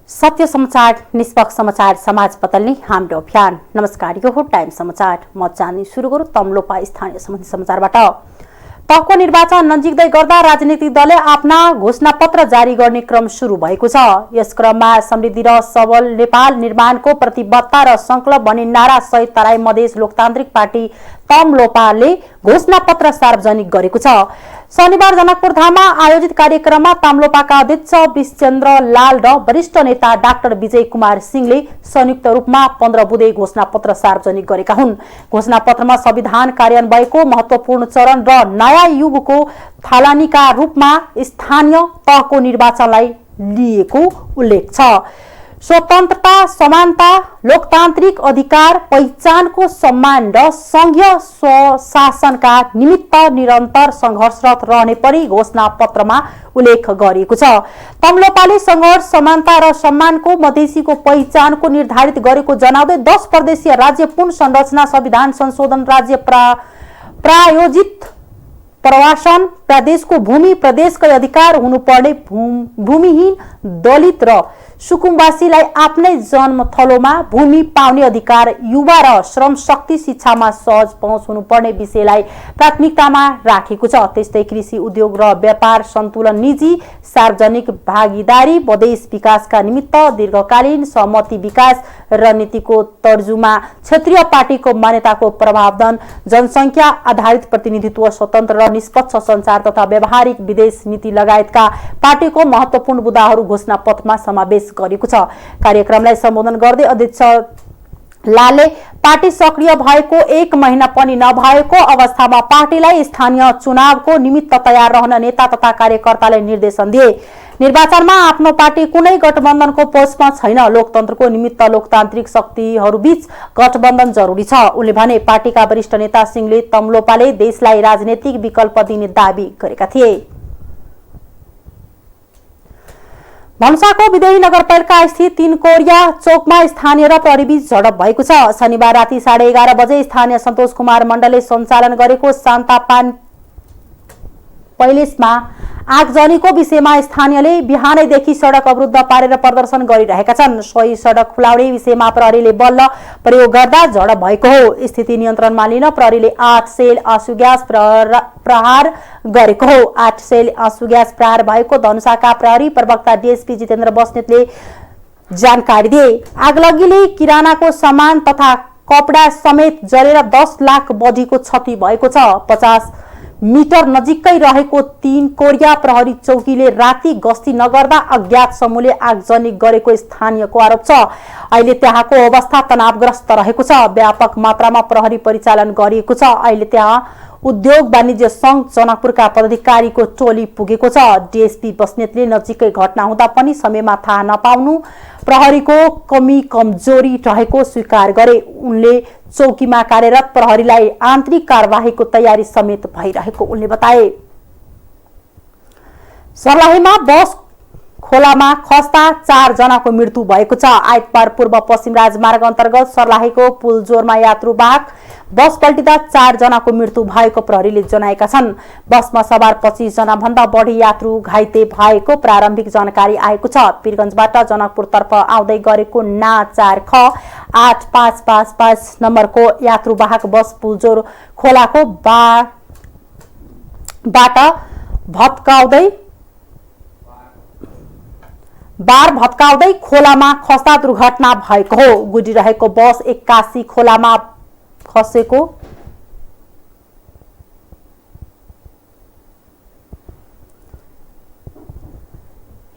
सत्य समाचार, निष्पक्ष समाचार, समाज बदल्ने हाम्रो अभियान। नमस्कार, यो हो टाइम समाचार। म चाहन्छु सुरु गरौँ तम्लोपा स्थानीय सम्बन्धी समाचारबाट। तहको निर्वाचन नजिक्दै गर्दा राजनीतिक दलले आफ्ना घोषणापत्र जारी गर्ने क्रम सुरु भएको छ। यस क्रममा समृद्धि र सबल नेपाल निर्माणको प्रतिबद्धता र संकल्प भन्ने नारा सहित तराई मधेस लोकतान्त्रिक पार्टी तम्लोपाले घोषणापत्र सार्वजनिक गरेको छ। शनिबार जनकपुरधाममा आयोजित कार्यक्रममा तम्लोपाका अध्यक्ष विश्वेन्द्र लाल र वरिष्ठ नेता डाक्टर विजय कुमार सिंहले संयुक्त रूपमा 15 बुँदे घोषणापत्र सार्वजनिक गरेका हुन्। घोषणापत्रमा संविधान कार्यान्वयनको महत्वपूर्ण चरण र नयाँ युगको थालनीका रूपमा स्थानीय तहको निर्वाचनलाई लिएको उल्लेख छ। स्वतन्त्रता, समानता, लोकतान्त्रिक अधिकार, पहिचानको सम्मान र संघीय स्वशासनका निमित्त निरन्तर संघर्षरत रहने परि घोषणापत्रमा उल्लेख गरिएको छ। तम्लोपाले संघर्ष, समानता र सम्मानको मधेसीको पहिचानको निर्धारित गरेको जनाउँदै 10 प्रदेशीय राज्य पुनर्संरचना, संविधान संशोधन, राज्य प्रायोजित प्रवासन, प्रदेशको भूमि, प्रदेशकै अधिकार हुनुपर्ने भूमिहीन, दलित र सुकुम्बासीलाई आफ्नै जन्मथलोमा भूमि पाउने अधिकार, युवा र श्रम शक्ति शिक्षामा सहज पहुँच हुनुपर्ने विषयलाई प्राथमिकतामा राखेको छ। त्यस्तै कृषि, उद्योग र व्यापार सन्तुलन, निजी सार्वजनिक भागीदारी, मधेस विकासका निमित्त दीर्घकालीन सहमति, विकास रणनीतिको तर्जुमा, क्षेत्रीय पार्टीको मान्यताको प्रावधान, जनसङ्ख्या आधारित प्रतिनिधित्व, स्वतन्त्र र निष्पक्ष सञ्चार तथा व्यावहारिक विदेश नीति लगायतका पार्टीको महत्वपूर्ण मुद्दाहरू घोषणापत्रमा समावेश गरेको छ। कार्यक्रमलाई सम्बोधन गर्दै अध्यक्ष लालले पार्टी सक्रिय भएको 1 महिना पनि नभएको अवस्थामा पार्टीलाई स्थानीय चुनावको निमित्त तयार रहन नेता तथा कार्यकर्तालाई निर्देशन दिए। निर्वाचनमा आफ्नो पार्टी कुनै गठबन्धनको पक्षमा छैन। लोकतन्त्रको निमित्त लोकतान्त्रिक शक्तिहरूबीच गठबन्धन जरुरी छ। उनले भने पार्टीका वरिष्ठ नेता सिंहले तम्लोपाले देशलाई राजनीतिक विकल्प दिने दाबी गरेका थिए। भन्साको विदेही नगरपालिका स्थित 3 कोरिया चौकमा स्थानीय र प्रहरीबीच झडप भएको छ। शनिबार राति 11:30 बजे स्थानीय सन्तोष कुमार मण्डलले सञ्चालन गरेको शान्ता पान पैलेसमा आगजनीको विषयमा स्थानीयले बिहानैदेखि सडक अवरुद्ध पारेर प्रदर्शन गरिरहेका छन्। सोही सडक खुलाउने विषयमा प्रहरीले बल प्रयोग गर्दा झडप भएको हो। स्थिति नियन्त्रणमा लिन प्रहरीले 8 सेल आँसु ग्यास प्रहार गरेको हो। 8 सेल आँसु ग्यास प्रहार भएको धनुषाका प्रहरी प्रवक्ता डीएसपी जितेन्द्र बस्नेतले जानकारी दिए। आगलगीले किरानाको सामान तथा कपडा समेत जलेर 10 लाख बढीको क्षति भएको छ। 50 मिटर नजिकै रहेको 3 कोरिया प्रहरी चौकीले राति गस्ती नगर्दा अज्ञात समूहले आगजनी गरेको स्थानीयको आरोप छ। अहिले त्यहाँको अवस्था तनावग्रस्त रहेको छ। व्यापक मात्रामा प्रहरी परिचालन गरिएको छ। अहिले त्यहाँ उद्योग वाणिज्य संघ जनकपुरका पदाधिकारीको टोली पुगेको छ। डीएसपी बस्नेतले नजिकै घटना हुँदा पनि समयमा थाहा नपाउनु प्रहरीको कमी कमजोरी रहेको स्वीकार गरे। उनले चौकीमा कार्यरत प्रहरीलाई आन्तरिक कार्यवाहीको तयारी समेत भइरहेको उनले बताए। सर्लाहीमा बस खोलामा खस्दा 4 जनाको मृत्यु भएको छ। आइतबार पूर्व पश्चिम राजमार्ग अन्तर्गत सर्लाहीको पुलजोरमा यात्रुवाहक बस पल्टिँदा 4 जनाको मृत्यु भएको प्रहरीले जनाएका छन्। बसमा सवार 25 जना भन्दा बढी यात्रु घाइते भएको प्रारम्भिक जानकारी आएको छ। पीरगञ्जबाट जनकपुरतर्फ आउँदै गरेको ना 4 ख 8555 नम्बरको यात्रुवाहक बस पुलजोर खोलाको बार भत्काउँदै खोलामा खस्दा दुर्घटना भएको हो। गुडिरहेको बस 81 खोलामा खसेको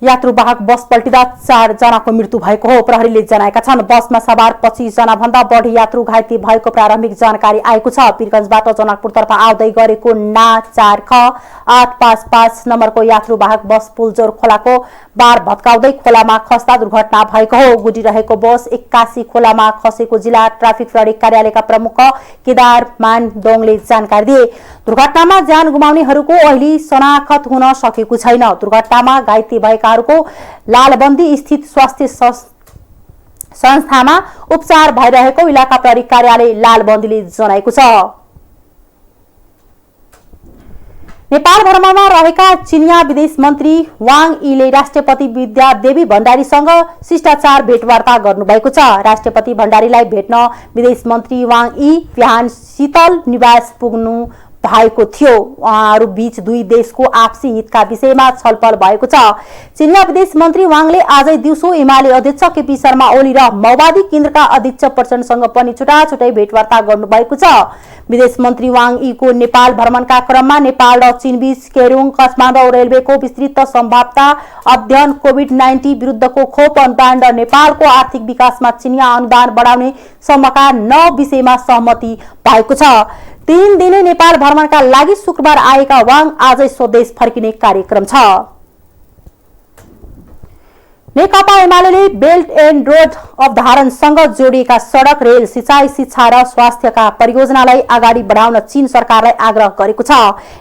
यात्रुवाहक बस पल्टिँदा 4 जनाको मृत्यु भएको हो प्रहरीले जनाएका छन्। बसमा सवार 25 जना भन्दा बढी यात्रु घाइते भएको प्रारम्भिक जानकारी आएको छ। पीरगञ्जबाट जनकपुरतर्फ आउँदै गरेको ना 4 ख 8555 नम्बरको यात्रुवाहक बस पुलजोर खोलाको बार भत्काउँदै खोलामा खस्दा दुर्घटना भएको हो। गुडिरहेको बस 81 खोलामा खसेको जिल्ला ट्राफिक प्रहरी कार्यालयका प्रमुख केदार मान दोङले जानकारी दिए। दुर्घटनामा ज्यान गुमाउनेहरूको अहिले शनाखत हुन सकेको छैन। दुर्घटनामा घाइते भएकाहरूको लालबन्दी स्थित स्वास्थ्य संस्थामा उपचार भइरहेको इलाका प्रहरी कार्यालय लालबन्दीले जनाएको छ। नेपाल भ्रमणमा रहेका चिनिया विदेश मन्त्री वाङ यीले राष्ट्रपति विद्यादेवी भण्डारीसँग शिष्टाचार भेटवार्ता गर्नुभएको छ। राष्ट्रपति भण्डारीलाई भेट्न विदेश मन्त्री वाङ यी बिहान शीतल निवास पुग्नु भएको थियो। उहाँहरू बीच दुई देशको आपसी हितका विषयमा छलफल भएको छ। चिनिया विदेश मन्त्री वाङले आजै दिउँसो एमाले अध्यक्ष केपी शर्मा ओली र माओवादी केन्द्रका अध्यक्ष प्रचण्डसँग पनि छुटाछुटै भेटवार्ता गर्नुभएको छ। विदेश मन्त्री वाङ यीको नेपाल भ्रमणका क्रममा नेपाल र चीनबीच केरुङ काठमाडौँ रेलवेको विस्तृत सम्भाव्यता अध्ययन, कोभिड-19 विरुद्धको खोप अनुदान र नेपालको आर्थिक विकासमा चिनिया अनुदान बढाउने सम्मका 9 विषयमा सहमति भएको छ। 3 दिने नेपाल भ्रमणका लागि शुक्रबार आएका वाङ आजै स्वदेश फर्किने कार्यक्रम छ। नेकपा एमाले बेल्ट एन्ड रोड अवधारणसँग जोडिएका सडक, रेल, सिंचाई, शिक्षा र स्वास्थ्यका परियोजनालाई अगाडि बढाउन चीन सरकारलाई आग्रह गरेको छ।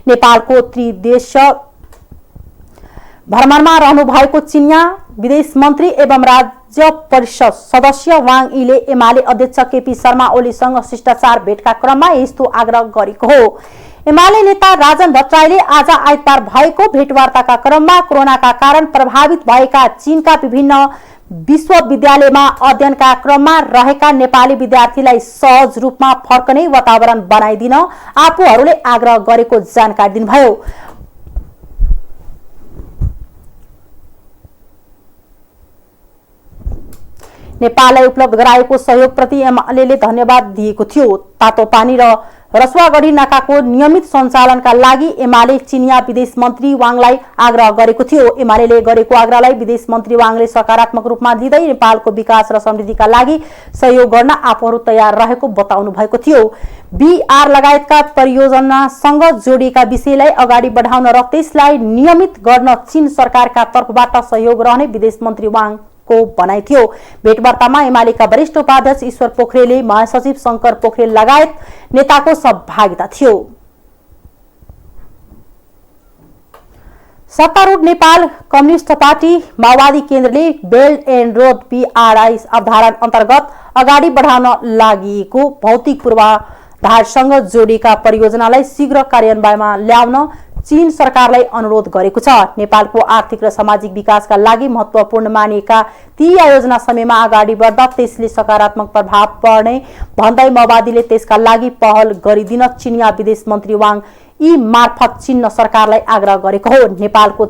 नेपालको त्रिदेशीय भ्रमणमा रहनु भएको चिनिया विदेश मन्त्री एवं राज्य परिषद सदस्य वाङ यीले एमाले अध्यक्ष केपी शर्मा ओलीसँग शिष्टाचार भेटका क्रममा यस्तो आग्रह गरेको हो। एमाले नेता राजन भट्टराईले आज आइतबार भएको भेटवार्ताका क्रममा कोरोनाका कारण प्रभावित भएका चीनका विभिन्न विश्वविद्यालयमा अध्ययनका क्रममा रहेका नेपाली विद्यार्थीलाई सहज रूपमा फर्कने वातावरण बनाइदिन आफूहरूले आग्रह गरेको जानकारी दिनुभयो। नेपाललाई उपलब्ध गराएको सहयोगप्रति एमाले धन्यवाद दिएको थियो। तातो पानी र रसुवागढी नाकाको नियमित सञ्चालनका लागि एमाले चिनिया विदेश मन्त्री वाङलाई आग्रह गरेको थियो। एमाले गरेको आग्रहलाई विदेश मन्त्री वाङले सकारात्मक रूपमा लिँदै नेपालको विकास र समृद्धिका लागि सहयोग गर्न आफूहरू तयार रहेको बताउनु भएको थियो। बीआर लगायतका परियोजनासँग जोडिएका विषयलाई अगाडि बढाउन र त्यसलाई नियमित गर्न चीन सरकारका तर्फबाट सहयोग रहने विदेश मन्त्री वाङ को भनाइ थियो। भेटवार्तामा एमालेका वरिष्ठ उपाध्यक्ष ईश्वर पोखरेल, महासचिव शंकर पोखरेल लगायत नेताको सहभागिता थियो। सत्तारूढ नेपाल कम्युनिस्ट पार्टी माओवादी केन्द्रले बेल्ट एन्ड रोड बीआरआई अवधारणा अन्तर्गत अगाडि बढाउन लागेको भौतिक पूर्वाधारसँग जोडिएका परियोजनालाई शीघ्र कार्यान्वयनमा ल्याउन चीन सरकारलाई अनुरोध गरेको छ। नेपालको आर्थिक र सामाजिक विकासका लागि महत्त्वपूर्ण मानिएका ती आयोजना समयमा अगाडि बढ्दा त्यसले सकारात्मक प्रभाव पर्ने भन्दै माओवादीले त्यसका लागि पहल गरिदिन चिनिया विदेश मन्त्री वाङ यी मार्फत चीन सरकारलाई आग्रह गरेको हो। नेपालको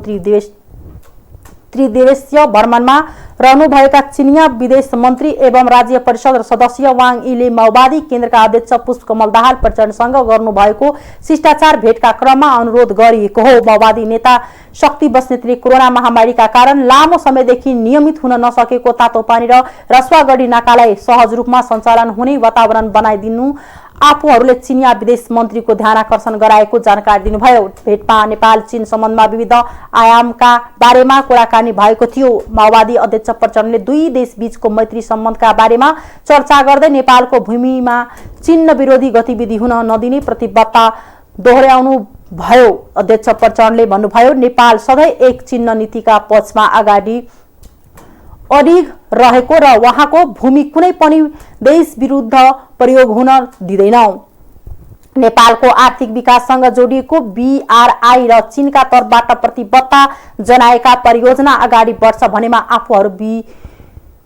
त्रिदेशीय भ्रमणमा रहनुभएका चिनिया विदेश मन्त्री एवं राज्य परिषद सदस्य वाङ यीले माओवादी केन्द्रका अध्यक्ष पुष्पकमल दाहाल प्रचण्डसँग गर्नुभएको शिष्टाचार भेटका क्रममा अनुरोध गरिएको हो। माओवादी नेता शक्ति बस्नेतले कोरोना महामारीका कारण लामो समयदेखि नियमित हुन नसकेको तातोपानी र रसुवागढी नाकालाई सहज रूपमा सञ्चालन हुने वातावरण बनाइदिनु आफूहरूले चिनिया विदेश मन्त्रीको ध्यानाकर्षण गराएको जानकारी दिनुभयो। भेटमा नेपाल चीन सम्बन्धमा विविध आयामका बारेमा कुराकानी भएको थियो। माओवादी अध्यक्ष प्रचण्डले दुई देश बीचको मैत्री सम्बन्धका बारेमा चर्चा गर्दै नेपालको भूमिमा चिन्ह विरोधी गतिविधि हुन नदिने प्रतिबद्धता दोहोर्याउनु भयो। अध्यक्ष प्रचण्डले भन्नुभयो, नेपाल सधैँ एक चिन्ह नीतिका पक्षमा अडिग रहेको र वहाँको भूमि कुनै पनि देश विरुद्ध प्रयोग हुन दिँदैनौ। नेपालको आर्थिक विकाससँग जोडिएको बीआरआई र चीनका तर्फबाट प्रतिबद्धता जनाएका परियोजना अगाडि बढ्छ भनेमा आफूहरू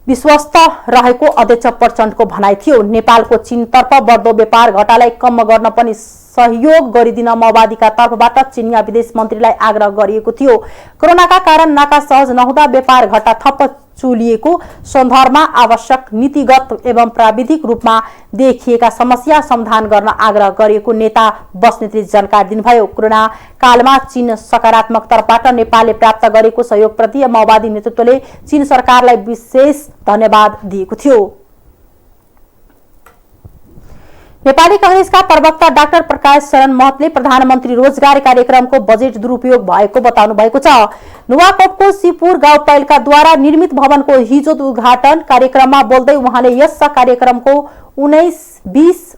विश्वस्त रहेको अध्यक्ष प्रचण्डको भनाइ थियो। नेपालको चीनतर्फ बढ्दो व्यापार घाटालाई कम गर्न पनि सहयोग गरिदिन माओवादीका तर्फबाट चिनिया विदेश मन्त्रीलाई आग्रह गरिएको थियो। कोरोनाका कारण नाका सहज नहुँदा व्यापार घाटा थप चुलिएको सन्दर्भमा आवश्यक नीतिगत एवं प्राविधिक रूपमा देखिएका समस्या समाधान गर्न आग्रह गरिएको नेता बस्नेतले जानकारी दिनुभयो। कोरोना कालमा चीन सकारात्मक तर्फबाट नेपालले प्राप्त गरेको सहयोगप्रति माओवादी नेतृत्वले चीन सरकारलाई विशेष धन्यवाद दिएको थियो। नेपाली कांग्रेसका प्रवक्ता डाक्टर प्रकाश शरण महतले प्रधानमन्त्री रोजगार कार्यक्रमको बजेट दुरुपयोग भएको बताउनु भएको छ। नुवाकोटको शिवपुर गाउँपालिकाद्वारा निर्मित भवनको हिजो उद्घाटन कार्यक्रममा बोल्दै उहाँले यस कार्यक्रमको 19-20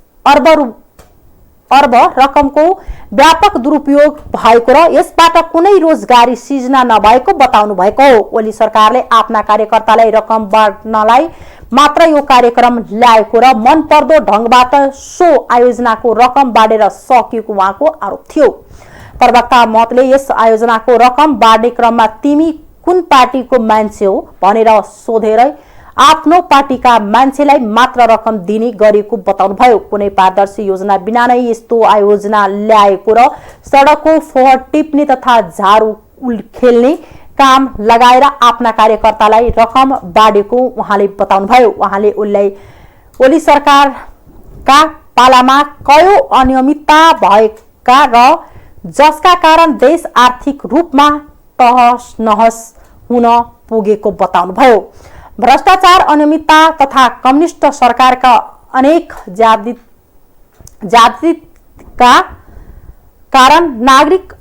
अर्ब रकमको व्यापक दुरुपयोग भएको र यसबाट कुनै रोजगारी सृजना नभएको बताउनु भएको हो। ओली सरकारले आफ्ना कार्यकर्तालाई रकम बाँड्नलाई मात्र यो कार्यक्रम ल्याएको र मन पर्दो ढंगबाट सो आयोजनाको रकम बाँडेर सकिएको उहाँको आरोप थियो। प्रवक्ता मतले यस आयोजनाको रकम बाँड्ने क्रममा तिमी कुन पार्टीको मान्छे हो भनेर सोधेरै आफ्नो पार्टीका मान्छेलाई मात्र रकम दिने गरेको बताउनुभयो। कुनै पारदर्शी योजना बिना नै यस्तो आयोजना ल्याएको र सडकको फोहोर टिप्ने तथा झाडु खेल्ने काम लगाएर आफ्ना कार्यकर्तालाई रकम बाँडेको उहाँले बताउनुभयो। उहाँले ओली सरकारका पालामा कयौं अनियमितता भएका र जसका कारण देश आर्थिक रूपमा तहस नहस हुन पुगेको बताउनुभयो। भ्रष्टाचार, अनियमितता तथा कम्युनिस्ट सरकारका अनेक जातिका कारण नागरिक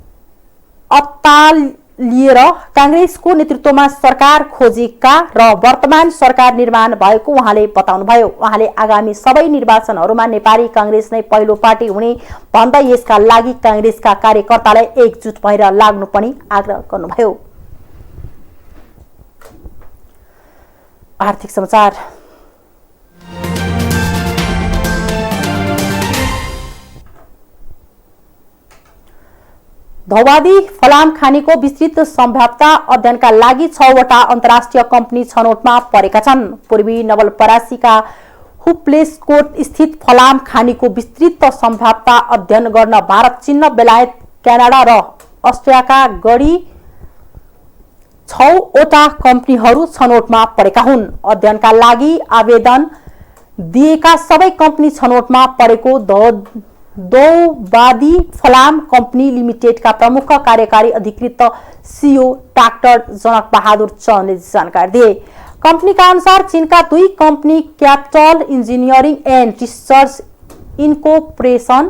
अत्तालिएर कांग्रेसको नेतृत्वमा सरकार खोजेका र वर्तमान सरकार निर्माण भएको उहाँले बताउनुभयो। उहाँले आगामी सबै निर्वाचनहरूमा नेपाली कांग्रेस नै पहिलो पार्टी हुने भन्दै यसका लागि कांग्रेसका कार्यकर्तालाई एकजुट भएर लाग्नु पनि आग्रह गर्नुभयो। आर्थिक समाचार। धौवादी फलाम खानीको विस्तृत सम्भाव्यता अध्ययनका लागि 6 वटा अन्तर्राष्ट्रिय कम्पनी छनौटमा परेका छन्। पूर्वी नवलपरासीका हुप्लेस्कोट स्थित फलाम खानीको विस्तृत सम्भाव्यता अध्ययन गर्न भारत, चीन, बेलायत, क्यानाडा र अस्ट्रियाका गरी 6 वटा कम्पनीहरू छनौटमा परेका हुन्। अध्ययनका लागि आवेदन दिएका सबै कम्पनी छनौटमा परेको दौवादी फलाम कम्पनी लिमिटेडका प्रमुख कार्यकारी अधिकृत सीईओ डाक्टर जनक बहादुर चन्दले जानकारी दिए। कम्पनीका अनुसार चीनका 2 company capital engineering and research incorporation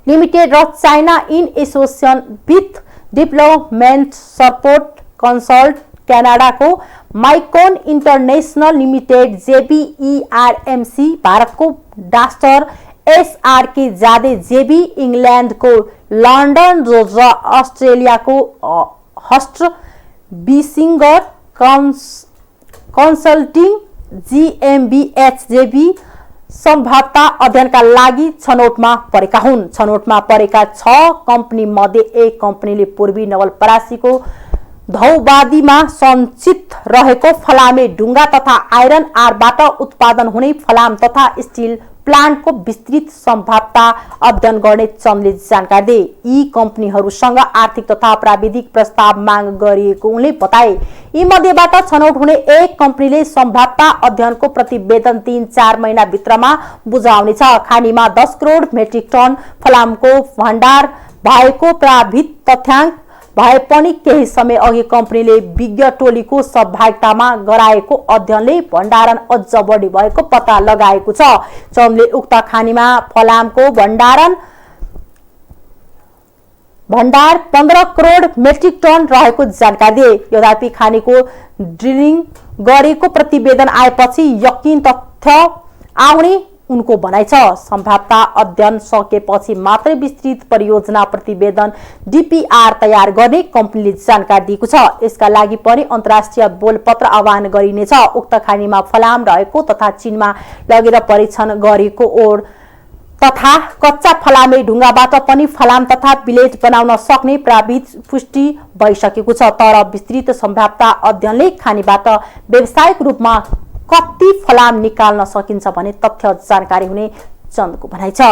limited र China in association with development support consult क्यानाडाको माइकोन इन्टरनेशनल लिमिटेड जेबीईआरएमसी, भारतको डास्टर एसआरके जादे जेबी, इंग्ल्यान्डको लन्डन र अस्ट्रेलियाको हस्ट बिसिङ्गर कन्सल्टिङ जीएमबीएच जेबी सम्भाव्यता अध्ययनका लागि छनौटमा परेका हुन्। छनौटमा परेका 6 कम्पनी मध्ये एक कम्पनीले पूर्वी नवलपरासीको धौवादीमा सञ्चित रहेको फलामे ढुङ्गा तथा आइरन आरबाट उत्पादन हुने फलाम तथा स्टिल प्लान्टको विस्तृत सम्भाव्यता अध्ययन गर्ने चन्दले जानकारी दिए। यी कम्पनीहरूसँग आर्थिक तथा प्राविधिक प्रस्ताव माग गरिएको उनले बताए। यी मध्येबाट छनौट हुने एक कम्पनीले सम्भाव्यता अध्ययनको प्रतिवेदन 3-4 महिना भित्रमा बुझाउनेछ। खानीमा 10 करोड मेट्रिक टन फलामको भण्डार भएको प्राविधिक तथ्याङ्क भए पनि केही समय अघि कम्पनीले विज्ञ टोलीको सहभागितामा गराएको अध्ययनले भण्डारण अझ बढी भएको पत्ता लगाएको छ। चन्दले उक्त खानीमा फलामको भण्डार 15 करोड मेट्रिक टन रहेको जानकारी दिए। यद्यपि खानीको ड्रिलिङ गरेको प्रतिवेदन आएपछि यकिन तथ्य आउने उनको भनाइ छ। सम्भाव्यता अध्ययन सकेपछि मात्रै विस्तृत परियोजना प्रतिवेदन डीपीआर तयार गर्ने कम्पनीले जानकारी दिएको छ। यसका लागि पनि अन्तर्राष्ट्रिय बोलपत्र आह्वान गरिनेछ। उक्त खानीमा फलाम रहेको तथा चीनमा लगेर परीक्षण गरेको ओड तथा कच्चा फलामे ढुङ्गाबाट पनि फलाम तथा बिलेट बनाउन सक्ने प्राविधिक पुष्टि भइसकेको छ। तर विस्तृत सम्भाव्यता अध्ययनले खानीबाट व्यावसायिक रूपमा कति फलाम निकाल्न सकिन्छ भने तथ्य जानकारी हुने चन्दको भनाइ छ।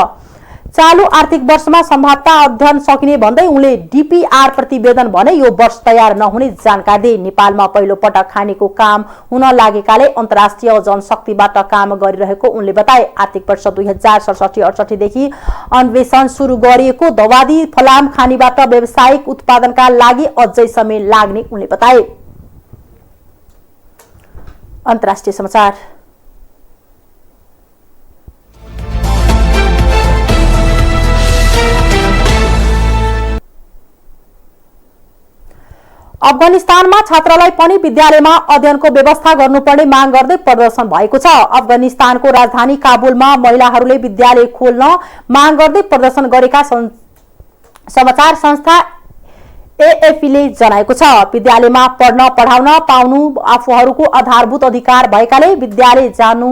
चालू आर्थिक वर्षमा सम्भाव्यता अध्ययन सकिने भन्दै उनले डीपीआर प्रतिवेदन भने यो वर्ष तयार नहुने जानकारी दिए। नेपालमा पहिलो पटक खानीको काम हुन लागेकाले अन्तर्राष्ट्रिय जनशक्तिबाट काम गरिरहेको उनले बताए। आर्थिक वर्ष 2067-68 देखि अन्वेषण सुरु गरिएको धौवादी फलाम खानीबाट व्यावसायिक उत्पादनका लागि अझै समय लाग्ने उनले बताए। अन्तर्राष्ट्रिय समाचार। अफगानिस्तानमा छात्रलाई पनि विद्यालयमा अध्ययनको व्यवस्था गर्नुपर्ने माग गर्दै प्रदर्शन भएको छ। अफगानिस्तानको राजधानी काबुलमा महिलाहरूले विद्यालय खोल्न माग गर्दै प्रदर्शन गरेका समाचार संस्था एएफपीले जनाएको छ। विद्यालयमा पढ्न पढाउन पाउनु आफूहरूको आधारभूत अधिकार भएकाले विद्यालय जानु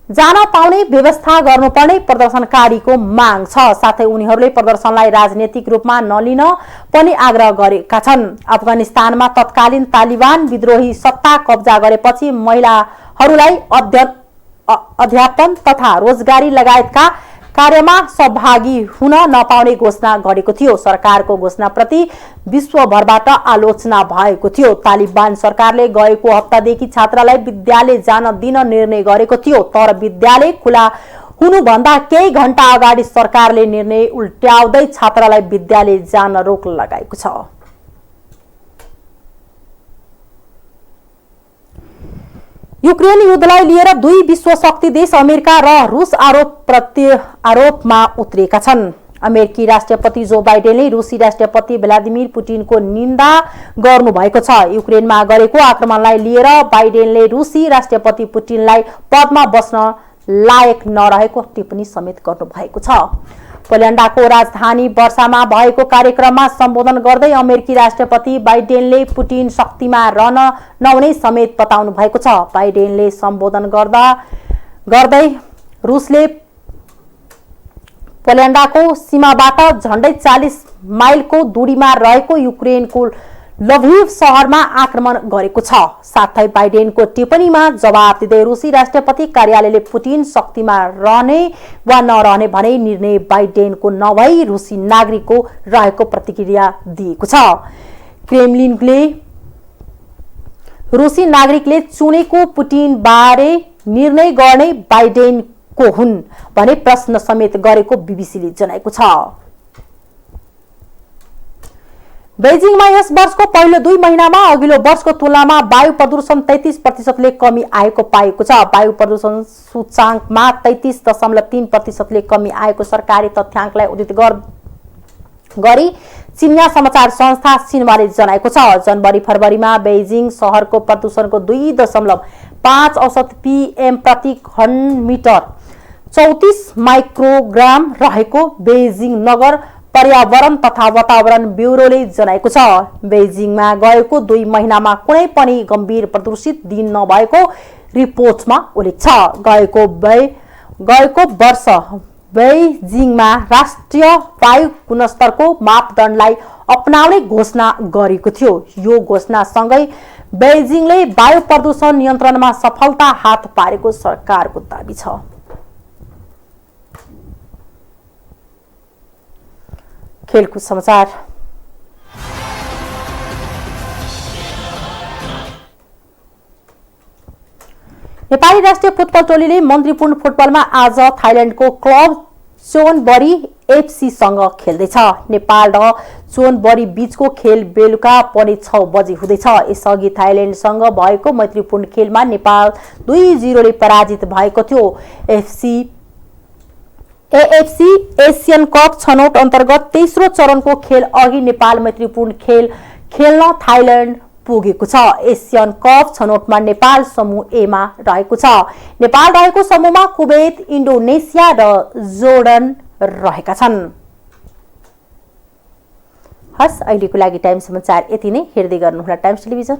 जान पाउने व्यवस्था गर्नुपर्ने प्रदर्शनकारीको माग छ। साथै उनीहरूले प्रदर्शनलाई राजनीतिक रूपमा नलिन पनि आग्रह गरेका छन्। अफगानिस्तानमा तत्कालीन तालिबान विद्रोही सत्ता कब्जा गरेपछि महिलाहरूलाई अध्यापन तथा रोजगारी लगायतका कार्यमा सहभागी हुन नपाउने घोषणा गरेको थियो। सरकारको घोषणाप्रति विश्वभरबाट आलोचना भएको थियो। तालिबान सरकारले गएको हप्तादेखि छात्रालाई विद्यालय जान दिन निर्णय गरेको थियो, तर विद्यालय खुला हुनुभन्दा केही घण्टा अगाडि सरकारले निर्णय उल्ट्याउँदै छात्रालाई विद्यालय जान रोक लगाएको छ। युक्रेन युद्धलाई लिएर दुई विश्व शक्ति देश अमेरिका र रुस आरोपमा उत्रिएका छन्। अमेरिकी राष्ट्रपति जो बाइडेनले रुसी राष्ट्रपति भ्लादिमिर पुटिनको निन्दा गर्नुभएको छ। युक्रेनमा गरेको आक्रमणलाई लिएर बाइडेनले रुसी राष्ट्रपति पुटिनलाई पदमा बस्न लायक नरहेको टिप्पणी समेत गर्नुभएको छ। पोल्यान्डको राजधानी वर्सामा भएको कार्यक्रममा सम्बोधन गर्दै अमेरिकी राष्ट्रपति बाइडेनले पुटिन शक्तिमा रहन नहुने समेत बताउनु भएको छ। बाइडेनले सम्बोधन गर्दै रुसले पोल्यान्डको सीमाबाट झण्डै 40 माइलको दूरीमा रहेको युक्रेनको लभिभ शहरमा आक्रमण गरेको छ। साथै बाइडेनको टिप्पणीमा जवाब दिँदै रुसी राष्ट्रपति कार्यालयले पुटिन शक्तिमा रहने वा नरहने भने निर्णय बाइडेनको नभई रुसी नागरिकको रहेको प्रतिक्रिया दिएको छ। क्रेमलिनले रुसी नागरिकले चुनेको पुटिन बारे निर्णय गर्ने बाइडेनको हुन् भने प्रश्न समेत गरेको बीबीसीले जनाएको छ। बेजिङमा यस वर्षको पहिलो 2 महिनामा अघिल्लो वर्षको तुलनामा वायु प्रदूषण 33% कमी आएको पाएको छ। वायु प्रदूषण सूचाङ्कमा 33.3% कमी आएको सरकारी तथ्याङ्कलाई उद्धृत गरी चिनिया समाचार संस्था सिन्हुवाले जनाएको छ। जनवरी फरवरीमा बेजिङ शहरको प्रदूषणको 2.5 औसत पीएम प्रति घनमिटर 34 माइक्रोग्राम रहेको बेजिङ नगर पर्यावरण तथा वातावरण ब्युरोले जनाएको छ। बेजिङमा गएको 2 महिनामा कुनै पनि गम्भीर प्रदूषित दिन नभएको रिपोर्टमा उल्लेख छ। गएको वर्ष बेजिङमा राष्ट्रिय वायु गुणस्तरको मापदण्डलाई अपनाउने घोषणा गरेको थियो। यो घोषणासँगै बेजिङले वायु प्रदूषण नियन्त्रणमा सफलता हात पारेको सरकारको दाबी छ। खेलकुद समाचार। नेपाली राष्ट्रिय फुटबल टोलीले मन्त्रीपूर्ण फुटबलमा आज थाइल्याण्डको क्लब चोनबरी एफसीसँग खेल्दैछ। नेपाल र चोनबरी बीचको खेल बेलुका पौने 6 बजे हुँदैछ। यसअघि थाइल्याण्डसँग भएको मैत्रीपूर्ण खेलमा नेपाल 2-0 ले पराजित भएको थियो। एएफसी एसियन कप छनौट अन्तर्गत तेस्रो चरणको खेल अघि नेपाल मैत्रीपूर्ण खेल खेल्न थाइल्याण्ड पुगेको छ। एसियन कप छनौटमा नेपाल समूह ए मा रहेको छ। नेपाल रहेको समूहमा कुवेत, इन्डोनेसिया र जोर्डन रहेका छन्। हस्, अहिलेको लागि टाइम समाचार यति नै। हेर्दै गर्नुहोला टाइम्स टेलिभिजन।